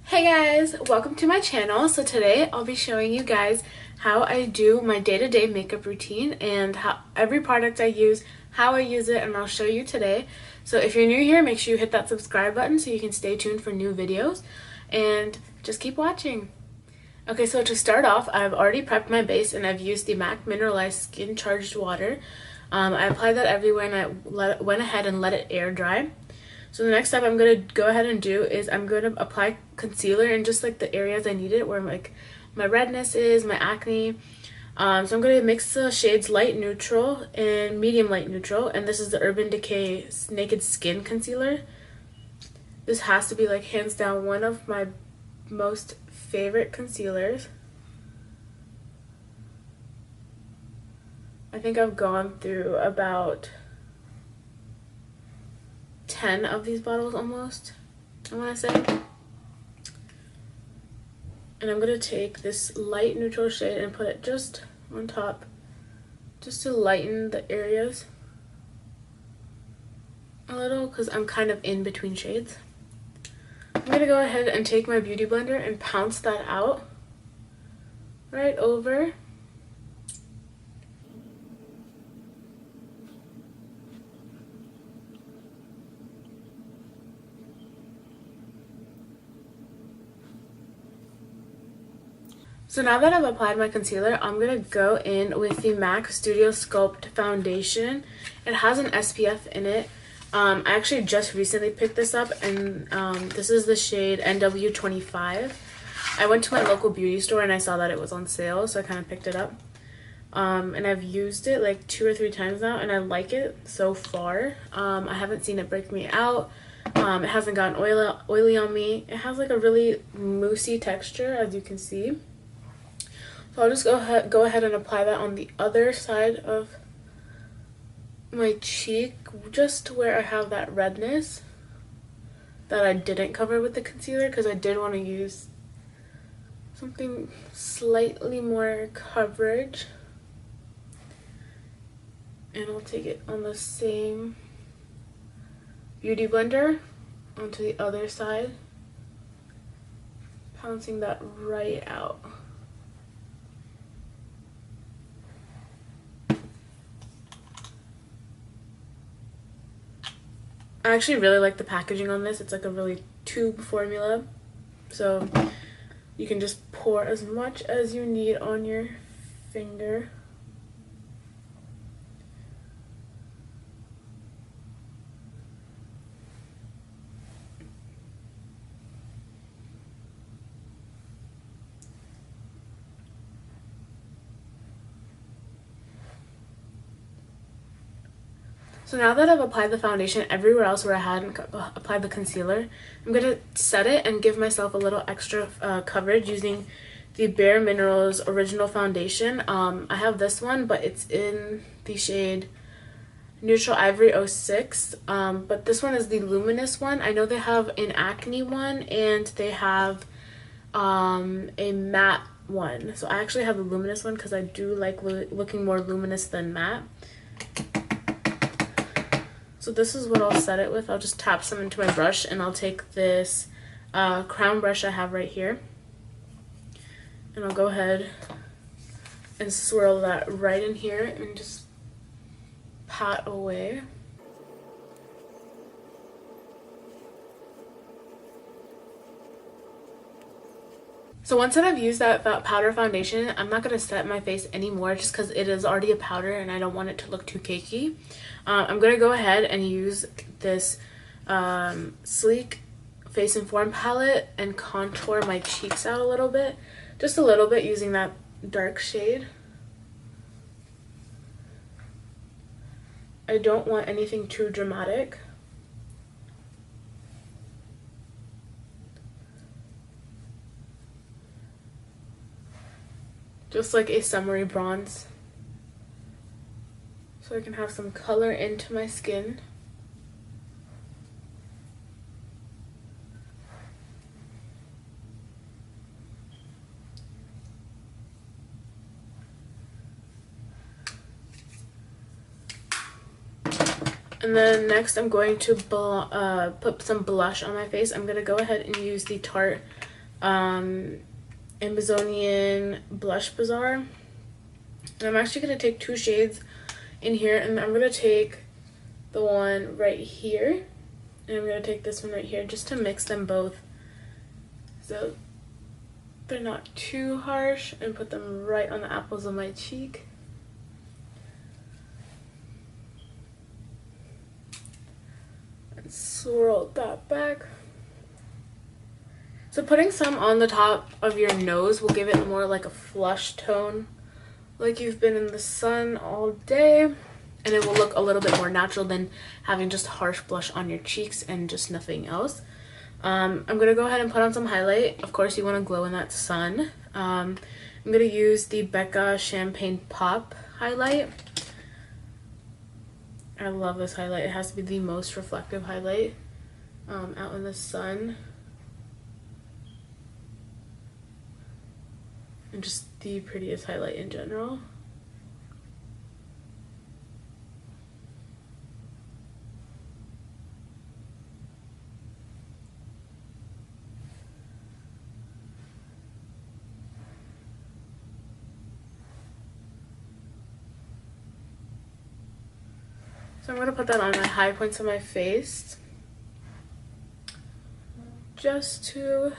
Hey guys, welcome to my channel. So today I'll be showing you guys how I do my day-to-day makeup routine and how every product I use, how I use it, and I'll show you today. So if you're new here, make sure you hit that subscribe button so you can stay tuned for new videos and just keep watching. Okay, so to start off, I've already prepped my base and I've used the MAC Mineralized Skin Charged Water. I applied that everywhere and I went ahead and let it air dry. So the next step I'm going to go ahead and do is I'm going to apply concealer in just like the areas I need it, where like my redness is, my acne. So I'm going to mix the shades light neutral and medium light neutral, and this is the Urban Decay Naked Skin Concealer. This has to be like hands down one of my most favorite concealers. I think I've gone through about 10 of these bottles almost, I want to say. And I'm going to take this light neutral shade and put it just on top, just to lighten the areas a little, because I'm kind of in between shades. I'm going to go ahead and take my beauty blender and pounce that out right over. So now that I've applied my concealer, I'm going to go in with the MAC Studio Sculpt Foundation. It has an SPF in it. I actually just recently picked this up, and this is the shade NW25. I went to my local beauty store and I saw that it was on sale, so I kind of picked it up. And I've used it like 2 or 3 times now, and I like it so far. I haven't seen it break me out. It hasn't gotten oily on me. It has like a really moussey texture, as you can see. So I'll just go ahead and apply that on the other side of my cheek, just where I have that redness that I didn't cover with the concealer, because I did want to use something slightly more coverage. And I'll take it on the same beauty blender onto the other side, pouncing that right out. I actually really like the packaging on this. It's like a really tube formula, so you can just pour as much as you need on your finger. So now that I've applied the foundation everywhere else where I hadn't applied the concealer, I'm going to set it and give myself a little extra coverage using the Bare Minerals Original Foundation. I have this one, but it's in the shade Neutral Ivory 06, but this one is the luminous one. I know they have an acne one and they have a matte one. So I actually have the luminous one because I do like looking more luminous than matte. So this is what I'll set it with. I'll just tap some into my brush, and I'll take this crown brush I have right here, and I'll go ahead and swirl that right in here and just pat away. So once that I've used that powder foundation, I'm not going to set my face anymore just because it is already a powder and I don't want it to look too cakey. I'm going to go ahead and use this Sleek Face and Form palette and contour my cheeks out a little bit. Just a little bit, using that dark shade. I don't want anything too dramatic. Just like a summery bronze, so I can have some color into my skin. And then next I'm going to put some blush on my face. I'm going to go ahead and use the Tarte Amazonian Blush Bazaar. And I'm actually going to take 2 shades in here, and I'm going to take the one right here, and I'm going to take this one right here just to mix them both so they're not too harsh, and put them right on the apples of my cheek. And swirl that back. So putting some on the top of your nose will give it more like a flush tone, like you've been in the sun all day, and it will look a little bit more natural than having just harsh blush on your cheeks and just nothing else. I'm gonna go ahead and put on some highlight. Of course, you want to glow in that sun. I'm gonna use the Becca Champagne Pop highlight. I love this highlight. It has to be the most reflective highlight out in the sun. And just the prettiest highlight in general. So I'm going to put that on my high points of my face just to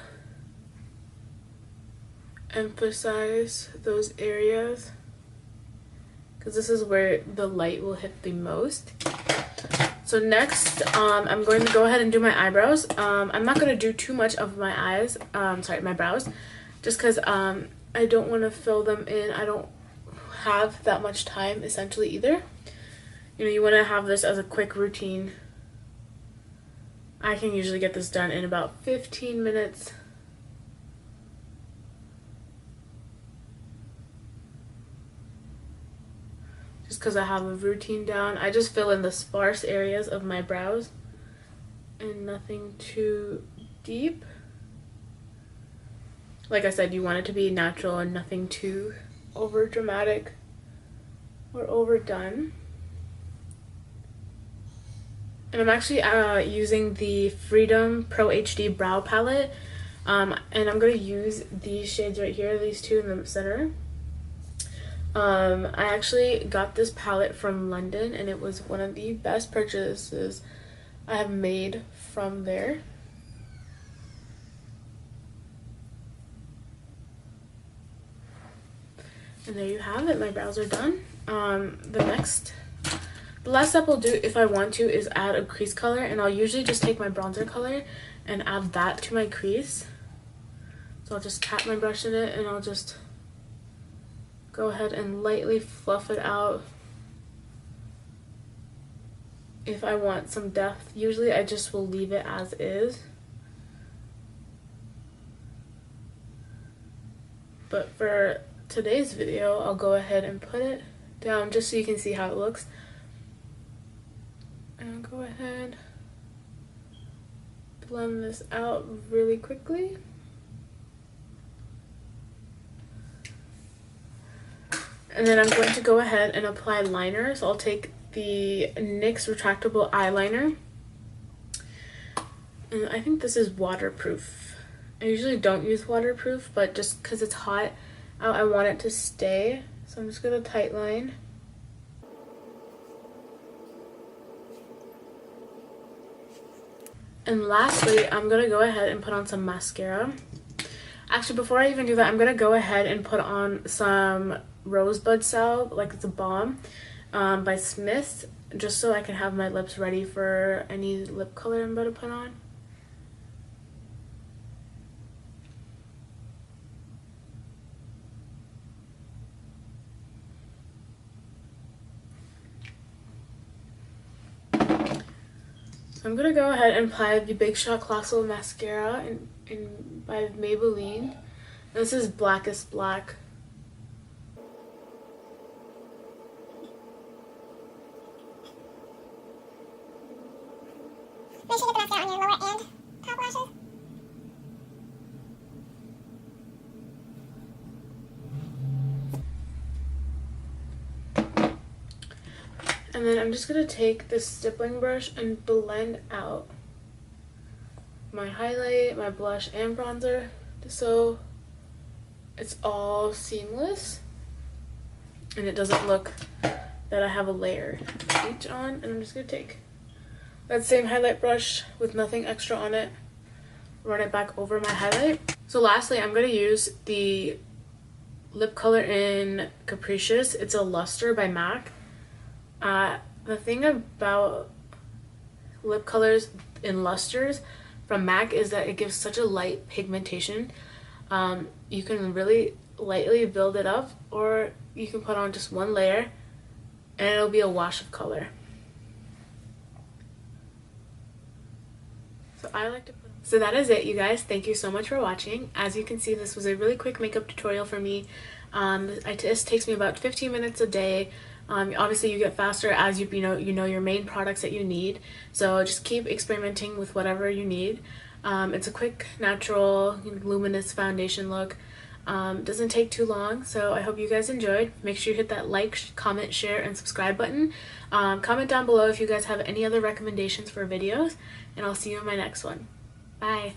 emphasize those areas, because this is where the light will hit the most. So next, I'm going to go ahead and do my eyebrows. I'm not going to do too much of my my brows, just because I don't want to fill them in. I don't have that much time essentially either. You know, you want to have this as a quick routine. I can usually get this done in about 15 minutes. Just because I have a routine down. I just fill in the sparse areas of my brows and nothing too deep. Like I said, you want it to be natural and nothing too over dramatic or overdone. And I'm actually using the Freedom Pro HD Brow Palette. And I'm going to use these shades right here, these two in the center. I actually got this palette from London, and it was one of the best purchases I have made from there. And there you have it. My brows are done. The last step I'll do, if I want to, is add a crease color, and I'll usually just take my bronzer color and add that to my crease. So I'll just tap my brush in it, and I'll just go ahead and lightly fluff it out. If I want some depth, usually I just will leave it as is. But for today's video, I'll go ahead and put it down just so you can see how it looks. And go ahead, blend this out really quickly. And then I'm going to go ahead and apply liner. So I'll take the NYX retractable eyeliner. And I think this is waterproof. I usually don't use waterproof, but just because it's hot out, I want it to stay. So I'm just going to tight line. And lastly, I'm going to go ahead and put on some mascara. Actually, before I even do that, I'm going to go ahead and put on some Rosebud Salve, like it's a balm, by Smith's, just so I can have my lips ready for any lip color I'm about to put on. I'm going to go ahead and apply the Big Shot Colossal Mascara by Maybelline. This is Blackest Black. Make sure you get the mascara on your lower and top lashes. And then I'm just going to take this stippling brush and blend out my highlight, my blush, and bronzer. so it's all seamless and it doesn't look that I have a layer each on. And I'm just gonna take that same highlight brush with nothing extra on it, run it back over my highlight. So lastly, I'm gonna use the lip color in Capricious. It's a Luster by MAC. The thing about lip colors in lusters from MAC is that it gives such a light pigmentation. You can really lightly build it up, or you can put on just one layer and it'll be a wash of color. So I like to put. So that is it, you guys. Thank you so much for watching. As you can see, this was a really quick makeup tutorial for me. This takes me about 15 minutes a day. Obviously you get faster as you know your main products that you need, so just keep experimenting with whatever you need. It's a quick, natural, luminous foundation look. Doesn't take too long, so I hope you guys enjoyed. Make sure you hit that like, comment, share, and subscribe button. Comment down below if you guys have any other recommendations for videos, and I'll see you in my next one. Bye!